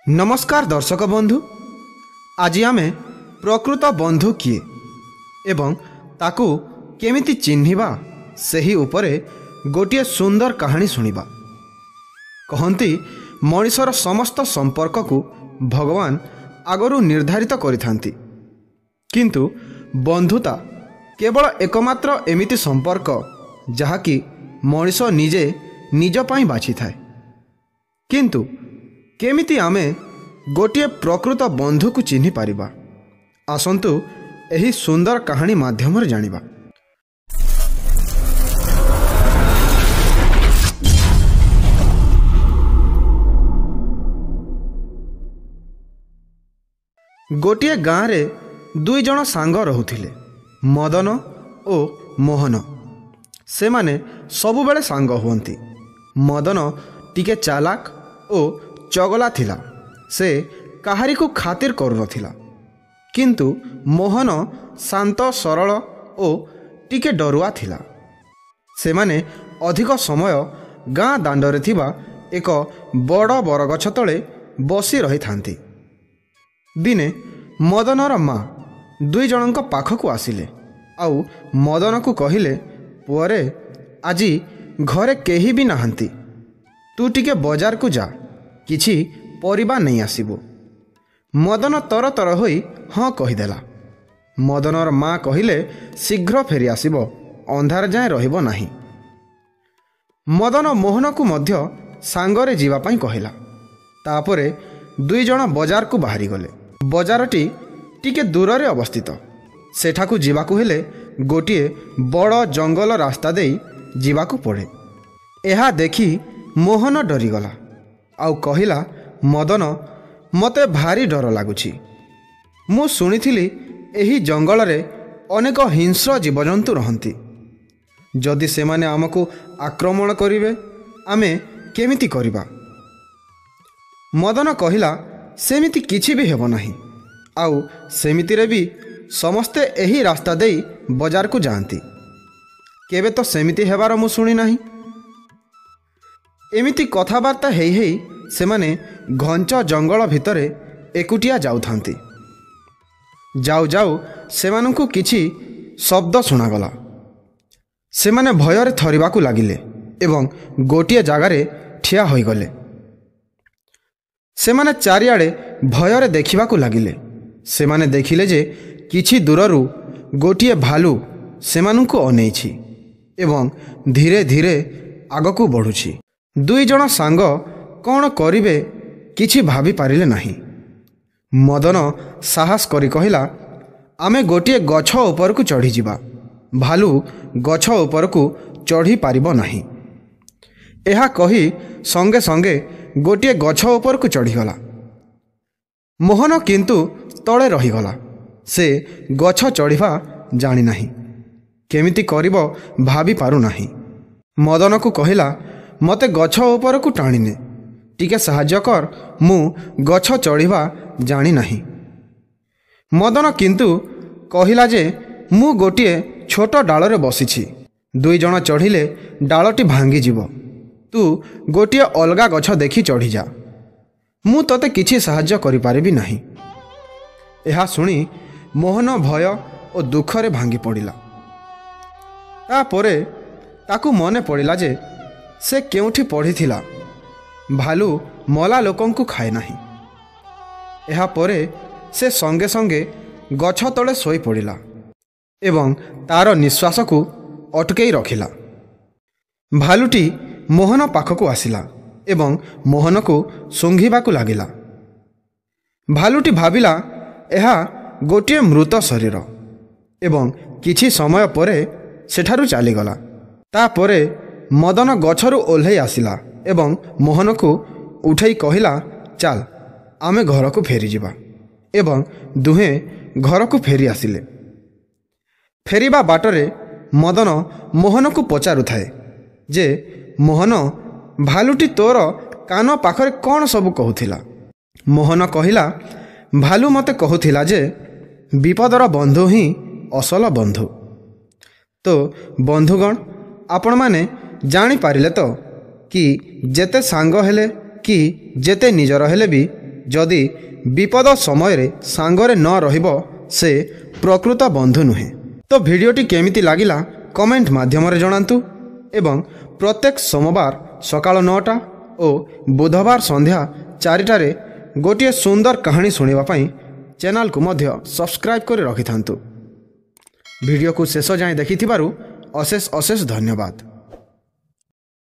नमस्कार दर्शक बंधु, आज आमे प्रकृत बंधु किए एवं ताकू केमिति चिन्हिबा सेही उपरे गोटिए सुंदर कहानी सुनिबा। कहंती मनिषर समस्त संपर्क को भगवान आगरू निर्धारित करिथांती, किंतु बंधुता केवल एकमात्र एमिति संपर्क जहाँकि मनिष निजे निज पाई बाछि थाए। किंतु केमिति आमे गोटिए प्रकृत बंधु को चिन्हि पारिबा, आसंतु एही सुंदर कहानी माध्यम जानिबा। गोटिए गाँव रे दुई जण सांग रहुथिले, मदन ओ मोहन। से माने सबुबेले सांग हुअंती। मदन टिके चालाक ओ चगला थिला, से काहारी को खातिर करू नथिला, किंतु मोहन शांत सरल ओ टिके डरुआ थिला। से माने अधिक समय गाँ दांडरे थिबा एक बड़ बरगछ तले बसी रही थांती। दिने मदनर माँ दुई जनक पाखकु आसिले आउ मदन को कहिले, पुअरे आजी घरे केही भी नाहांती, तू टिके बजार को जा, किछि परिबा नहीं आसिबो। मदन तर तर होई हाँ कहीदेला। मदनर माँ कहिले, शीघ्र फेरी आसिबो, अंधार जाए रहिबो नाही। मदन मोहन को मध्य सांगरे जीवा पाई कहिला। तापरे दुई जण बजार को बाहरी गले। बजारटी टिके दूर रे अवस्थित। सेठाकू जीवाकू हेले गोटिए बड़ जंगल रास्ता देई जीवाकू पड़े। एहा देखी मोहन डरीगला आउ कहिला, मदन मते भारी डर लागुछि। मु सुनिथिली एही जंगल रे अनेक हिंस्र जीवजंतु रहंती। जदि सेमाने आमको आक्रमण करिवे आमे केमिति करिबा? मदन कहिला, सेमिति किछि भी हेबो नाही, आउ सेमिति रे भी समस्ते एही रास्ता देई बजार को जाआंती। केबे तो सेमिति हेबार मु सुनी नाही। एमिति कथाबार्ता हेई हेई सेमाने घंच जंगल भितरे एकुटिया जाउथांती। जाऊ जाऊ सेमानंकु किछि शब्द सुनागला। सेमाने भୟରେ थरिबाकू लागिले एवं गोटिए जागारे ठिया होइगले। सेमाने चारिआडे भୟରେ देखिबाकू लागिले। सेमाने देखिले जे किछि दूररू गोटिए भालू सेमानंकु अनेइछि एवं धीरे धीरे आगकू बढ़ुछि। दुई जण सांग कौन करिवे किछि भाभी पारिले नाही। मदन साहस करी कहिला, आमे गोटिए गछ ऊपर को चढ़ी जिबा, भालू गछ ऊपर को चढ़ी पारिबो नाही। एहा कही संगे संगे गोटिए गछ ऊपर को चढ़ीगला। मोहन किंतु तले रहीगला। से गछ चढ़ीबा जानी नाही, केमिति करिबो भाभी पारु नाही। मदन को कहिला, मते गछ ऊपर को टाणीने, टिके साहाय्य कर, मु गछ चढ़ीबा जानी नाही। मदन किंतु कहिला जे मु गोटिए छोट डालरे बसिछि, दुई जण चढ़ीले डालटी भांगी जिवो, तू गोटिए अलगा गछ देखि चढ़ी जा, मु तते किछि साहाय्य करि पारिबि नाही। एहा सुनी मोहन भय और दुखरे भांगी पड़िला। तापरे ताकू मने पड़िला जे से केउठी पढ़िथिला, भालू मला लोकं को खाए नाही। एहा परे से संगे संगे गछ तले सोई पड़िला एवं तार निश्वास को अटकई रखिला। भालूटी मोहन पाखकू आसिला एवं मोहन को सुंघिबाकू लागिला। भालूटी भाबिला एहा गोटिए मृत शरीर एवं किछि समय परे सेठारु चालीगला। तापरे मदन गछरु ओल्है आसिला एवं मोहन को उठै कहिला, चाल आमे घर को फेरी जिबा। एवं दुहे घर को फेरी आसिले। फेरिबा बाटरे मदन मोहन को पचारु थाए जे, मोहन भालूटी तोर कान पाखरे कौन सबु कहूथिला? मोहन कहिला, भालू मते कहूथिला जे विपदर बंधु ही असल बंधु। तो बंधुगण, आपण माने जानी पारिले तो कि जेते सांग हेले कि जेते निजर हेले भी ଯଦି ବିପଦ ସମୟରେ ସାଙ୍ଗରେ ନ ରହିବ ସେ ପ୍ରକୃତ ବନ୍ଧୁ ନୁହେଁ। ତ ଭିଡ଼ିଓଟି କେମିତି ଲାଗିଲା କମେଣ୍ଟ ମାଧ୍ୟମରେ ଜଣାନ୍ତୁ ଏବଂ ପ୍ରତ୍ୟେକ ସୋମବାର ସକାଳ 9ଟା ଓ ବୁଧବାର ସନ୍ଧ୍ୟା 4ଟାରେ ଗୋଟିଏ ସୁନ୍ଦର କାହାଣୀ ଶୁଣିବା ପାଇଁ ଚ୍ୟାନେଲକୁ ମଧ୍ୟ ସବସ୍କ୍ରାଇବ୍ କରି ରଖିଥାନ୍ତୁ। ଭିଡ଼ିଓକୁ ଶେଷ ଯାଏଁ ଦେଖିଥିବାରୁ ଅଶେଷ ଅଶେଷ ଧନ୍ୟବାଦ।